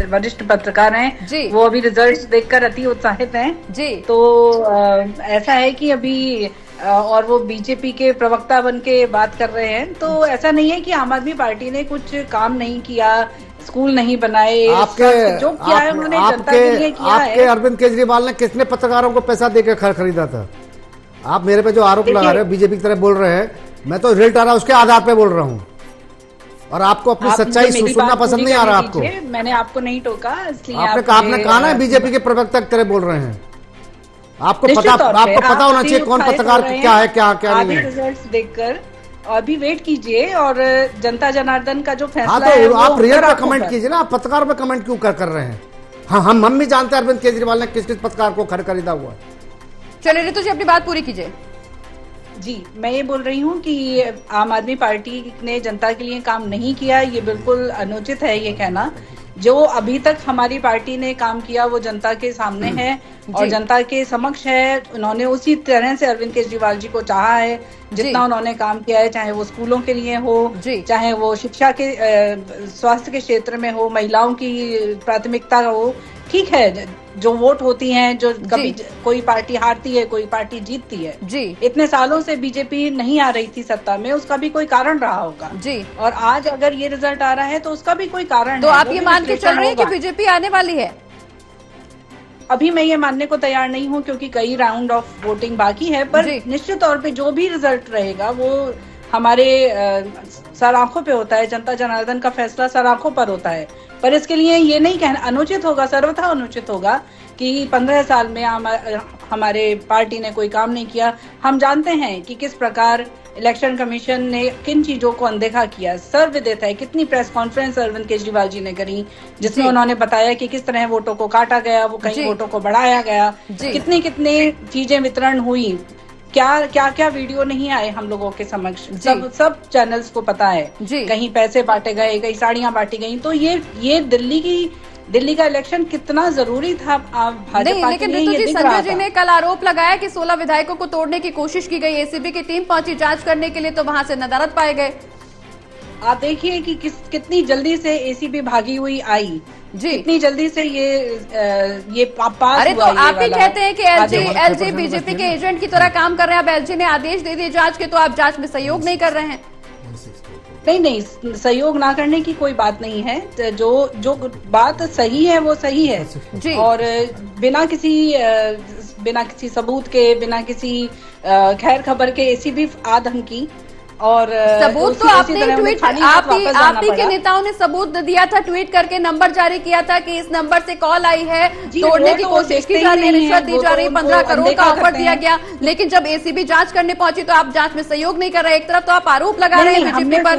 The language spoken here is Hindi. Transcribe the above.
वरिष्ठ पत्रकार हैं, वो अभी रिजल्ट्स देखकर अति उत्साहित हैं जी। तो ऐसा है कि अभी और वो बीजेपी के प्रवक्ता बन के बात कर रहे हैं, तो ऐसा नहीं है कि आम आदमी पार्टी ने कुछ काम नहीं किया, स्कूल नहीं बनाए, जो किया है उन्होंने जनता के लिए किया है। आपके अरविंद केजरीवाल ने किसने पत्रकारों को पैसा देकर खरीदा था? आप मेरे पे जो आरोप लगा रहे हो, बीजेपी की तरफ बोल रहे हैं, मैं तो रिजल्ट आ रहा है उसके आधार पे बोल रहा हूँ, और आपको अपनी सच्चाई सुनना पसंद नहीं आ रहा आपको। मैंने आपको नहीं टोका, इसलिए आपने कहा ना बीजेपी के प्रवक्ता की तरह बोल रहे हैं। आपको पता होना चाहिए कौन पत्रकार क्या है, क्या नहीं है। रिजल्ट्स देखकर अभी वेट कीजिए, और जनता जनार्दन का जो फैसला है आप रियल पे कमेंट कीजिए ना, आप पत्रकारों पे कमेंट क्यों कर रहे हैं? हाँ, हम भी जानते हैं अरविंद केजरीवाल ने किस किस पत्रकार को खरीदा हुआ। चलिए ऋतु जी अपनी बात पूरी कीजिए। जी, मैं ये बोल रही हूँ कि आम आदमी पार्टी ने जनता के लिए काम नहीं किया, ये बिल्कुल अनुचित है ये कहना। जो अभी तक हमारी पार्टी ने काम किया वो जनता के सामने है और जनता के समक्ष है। उन्होंने उसी तरह से अरविंद केजरीवाल जी को चाहा है जितना उन्होंने काम किया है, चाहे वो स्कूलों के लिए हो, चाहे वो शिक्षा के स्वास्थ्य के क्षेत्र में हो, महिलाओं की प्राथमिकता हो। ठीक है, जो वोट होती हैं, जो कभी कोई पार्टी हारती है, कोई पार्टी जीतती है जी। इतने सालों से बीजेपी नहीं आ रही थी सत्ता में, उसका भी कोई कारण रहा होगा जी। और आज अगर ये रिजल्ट आ रहा है तो उसका भी कोई कारण तो आप ये मान के चल रहे हैं कि बीजेपी आने वाली है? अभी मैं ये मानने को तैयार नहीं हूँ क्योंकि कई राउंड ऑफ वोटिंग बाकी है, पर निश्चित तौर पे जो भी रिजल्ट रहेगा वो हमारे सर आंखों पे होता है। जनता जनार्दन का फैसला सर आंखों पर होता है, पर इसके लिए ये नहीं कहना अनुचित होगा, सर्वथा अनुचित होगा कि 15 साल में हमारे पार्टी ने कोई काम नहीं किया। हम जानते हैं कि किस प्रकार इलेक्शन कमीशन ने किन चीजों को अनदेखा किया। सर्वविदित है कितनी प्रेस कॉन्फ्रेंस अरविंद केजरीवाल जी ने करी, जिसमें उन्होंने बताया कि किस तरह वोटों को काटा गया, वो कहीं वोटों को बढ़ाया गया, कितनी चीजें वितरण हुई, क्या वीडियो नहीं आए हम लोगों के समक्ष। सब चैनल्स को पता है, कहीं पैसे बांटे गए, कहीं साड़ियां बांटी गई। तो ये दिल्ली का इलेक्शन कितना जरूरी था भाजपा के लिए, लेकिन ऋतु जी, संजय जी ने कल आरोप लगाया कि 16 विधायकों को तोड़ने की कोशिश की गई, एसीबी की टीम पहुंची जांच करने के लिए, तो वहां से नदारद पाए गए। आप देखिए कि कितनी जल्दी से एसीबी भागी हुई आई जी, इतनी जल्दी से ये पास। अरे तो आप ही कहते हैं कि एलजी बीजेपी के एजेंट की तरह काम कर रहे हैं। अब एलजी ने आदेश दे दिए जांच के, तो आप जांच में सहयोग नहीं कर रहे हैं? नहीं, सहयोग ना करने की कोई बात नहीं है। जो बात सही है वो सही है जी। और बिना किसी सबूत के, बिना किसी खैर खबर के एसीबी आधमकी और सबूत तो आपने ट्वीट, आप ही के नेताओं ने सबूत दिया था, ट्वीट करके नंबर जारी किया था कि इस नंबर से कॉल आई है, तोड़ने की कोशिश की जा रही है, रिश्वत दी जा रही, 15 करोड़ का ऑफर दिया गया। लेकिन जब एसीबी जांच करने पहुंची तो आप जांच में सहयोग नहीं कर रहे। एक तरफ तो आप आरोप लगा रहे हैं बीजेपी पर,